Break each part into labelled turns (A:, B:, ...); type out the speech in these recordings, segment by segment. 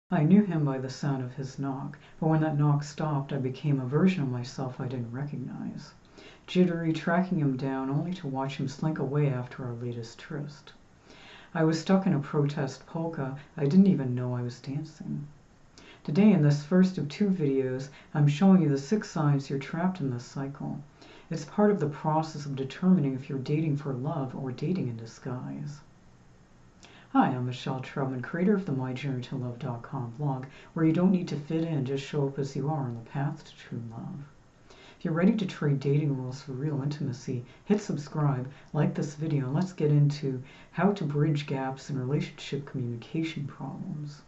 A: I knew him by the sound of his knock, but when that knock stopped, I became a version of myself I didn't recognize. Jittery, tracking him down only to watch him slink away after our latest tryst. I was stuck in a protest polka I didn't even know I was dancing. Today, in this first of 2 videos, I'm showing you the 6 signs you're trapped in this cycle. It's part of the process of determining if you're dating for love or dating in disguise. Hi, I'm Michelle Troutman, creator of the MyJourneyToLove.com blog, where you don't need to fit in, just show up as you are on the path to true love. If you're ready to trade dating rules for real intimacy, hit subscribe, like this video, and let's get into how to bridge gaps in relationship communication problems.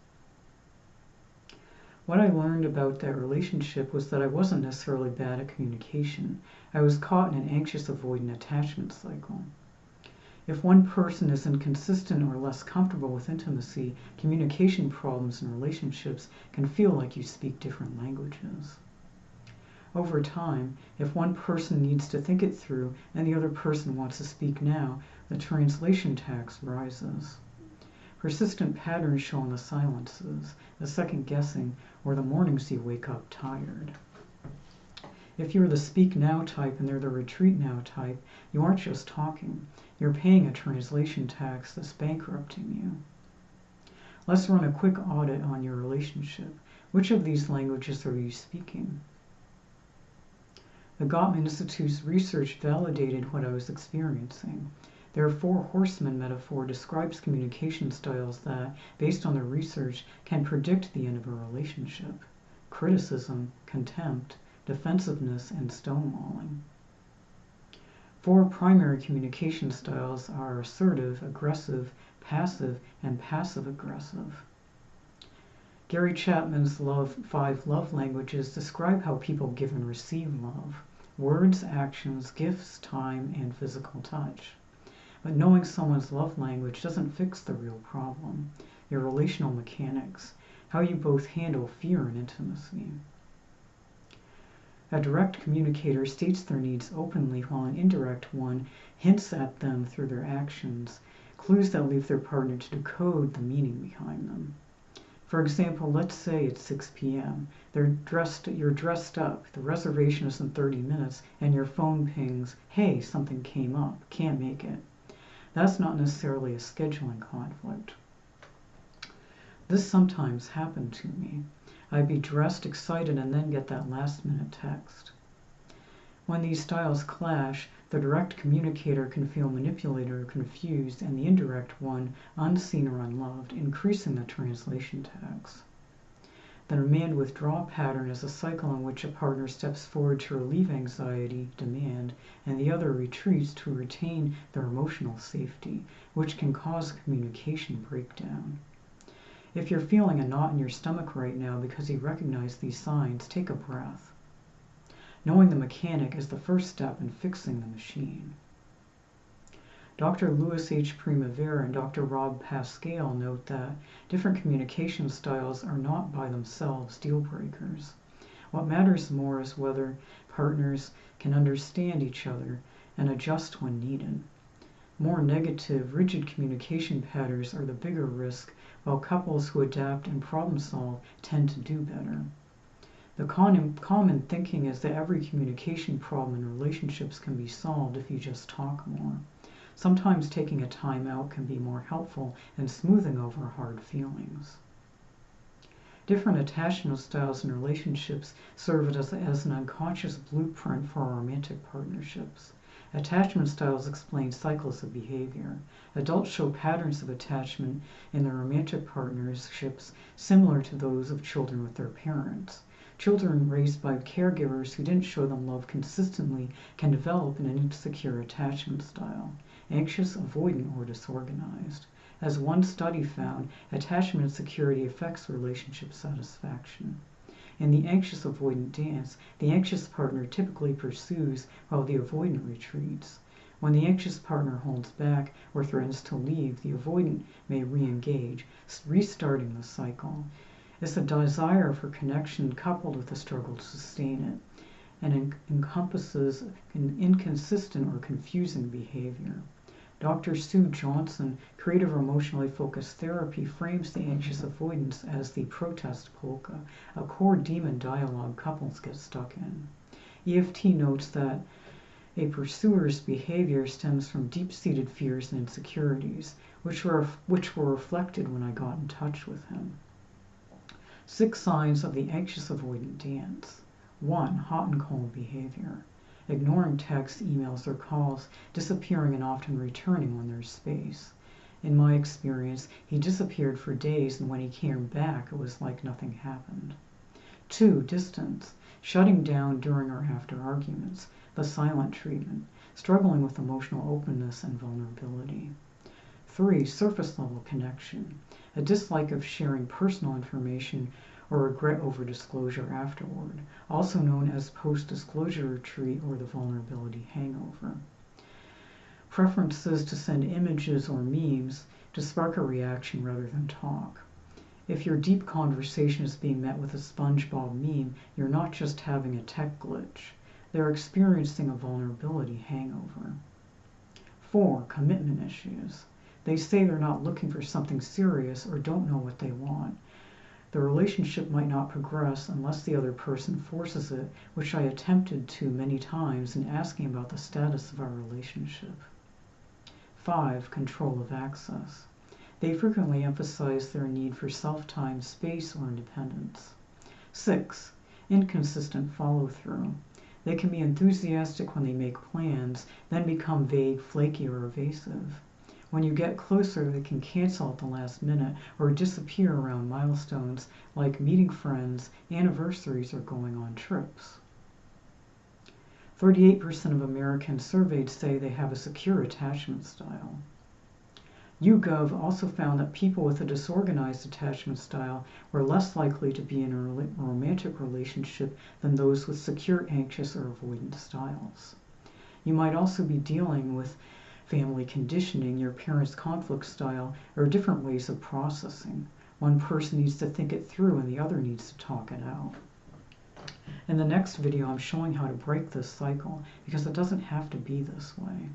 A: What I learned about that relationship was that I wasn't necessarily bad at communication. I was caught in an anxious-avoidant attachment cycle. If one person is inconsistent or less comfortable with intimacy, communication problems in relationships can feel like you speak different languages. Over time, if one person needs to think it through and the other person wants to speak now, the translation tax rises. Persistent patterns show in the silences, the second guessing, or the mornings you wake up tired. If you're the speak now type and they're the retreat now type, you aren't just talking. You're paying a translation tax that's bankrupting you. Let's run a quick audit on your relationship. Which of these languages are you speaking? The Gottman Institute's research validated what I was experiencing. Their 4 horsemen metaphor describes communication styles that, based on the research, can predict the end of a relationship: criticism, contempt, defensiveness, and stonewalling. 4 primary communication styles are assertive, aggressive, passive, and passive-aggressive. Gary Chapman's 5 love languages describe how people give and receive love: words, actions, gifts, time, and physical touch. But knowing someone's love language doesn't fix the real problem: your relational mechanics, how you both handle fear and intimacy. A direct communicator states their needs openly, while an indirect one hints at them through their actions, clues that leave their partner to decode the meaning behind them. For example, let's say it's 6 p.m. You're dressed up, the reservation is in 30 minutes, and your phone pings, "Hey, something came up, can't make it." That's not necessarily a scheduling conflict. This sometimes happened to me. I'd be dressed, excited, and then get that last-minute text. When these styles clash, the direct communicator can feel manipulated or confused, and the indirect one unseen or unloved, increasing the translation tax. The demand-withdraw pattern is a cycle in which a partner steps forward to relieve anxiety, demand, and the other retreats to retain their emotional safety, which can cause communication breakdown. If you're feeling a knot in your stomach right now because you recognize these signs, take a breath. Knowing the mechanic is the first step in fixing the machine. Dr. Louis H. Primavera and Dr. Rob Pascal note that different communication styles are not by themselves deal breakers. What matters more is whether partners can understand each other and adjust when needed. More negative, rigid communication patterns are the bigger risk, while couples who adapt and problem solve tend to do better. The common thinking is that every communication problem in relationships can be solved if you just talk more. Sometimes taking a time out can be more helpful in smoothing over hard feelings. Different attachment styles in relationships serve as an unconscious blueprint for our romantic partnerships. Attachment styles explain cycles of behavior. Adults show patterns of attachment in their romantic partnerships similar to those of children with their parents. Children raised by caregivers who didn't show them love consistently can develop an insecure attachment style: anxious, avoidant, or disorganized. As one study found, attachment insecurity affects relationship satisfaction. In the anxious-avoidant dance, the anxious partner typically pursues while the avoidant retreats. When the anxious partner holds back or threatens to leave, the avoidant may re-engage, restarting the cycle. It's a desire for connection coupled with a struggle to sustain it, and encompasses an inconsistent or confusing behavior. Dr. Sue Johnson, creative or emotionally focused therapy, frames the anxious avoidance as the protest polka, a core demon dialogue couples get stuck in. EFT notes that a pursuer's behavior stems from deep-seated fears and insecurities, which were reflected when I got in touch with him. 6 signs of the anxious-avoidant dance. 1. Hot and cold behavior. Ignoring texts, emails, or calls, disappearing and often returning when there's space. In my experience, he disappeared for days, and when he came back, it was like nothing happened. 2. Distance. Shutting down during or after arguments. The silent treatment. Struggling with emotional openness and vulnerability. 3. Surface-level connection. A dislike of sharing personal information or regret over disclosure afterward, also known as post-disclosure retreat or the vulnerability hangover. Preferences to send images or memes to spark a reaction rather than talk. If your deep conversation is being met with a SpongeBob meme, you're not just having a tech glitch. They're experiencing a vulnerability hangover. 4. Commitment issues. They say they're not looking for something serious or don't know what they want. The relationship might not progress unless the other person forces it, which I attempted to many times in asking about the status of our relationship. 5. Control of access. They frequently emphasize their need for self-time, space, or independence. 6. Inconsistent follow-through. They can be enthusiastic when they make plans, then become vague, flaky, or evasive. When you get closer, they can cancel at the last minute or disappear around milestones like meeting friends, anniversaries, or going on trips. 38% of Americans surveyed say they have a secure attachment style. YouGov also found that people with a disorganized attachment style were less likely to be in a romantic relationship than those with secure, anxious, or avoidant styles. You might also be dealing with family conditioning, your parents' conflict style, or different ways of processing. One person needs to think it through and the other needs to talk it out. In the next video, I'm showing how to break this cycle because it doesn't have to be this way.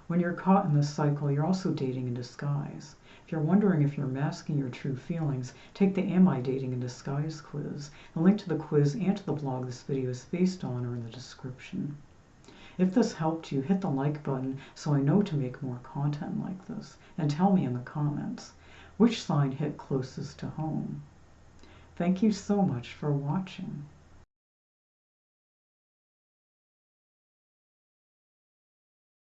A: When you're caught in this cycle, you're also dating in disguise. If you're wondering if you're masking your true feelings, take the Am I Dating in Disguise quiz. The link to the quiz and to the blog this video is based on are in the description. If this helped you, hit the like button so I know to make more content like this, and tell me in the comments which sign hit closest to home. Thank you so much for watching.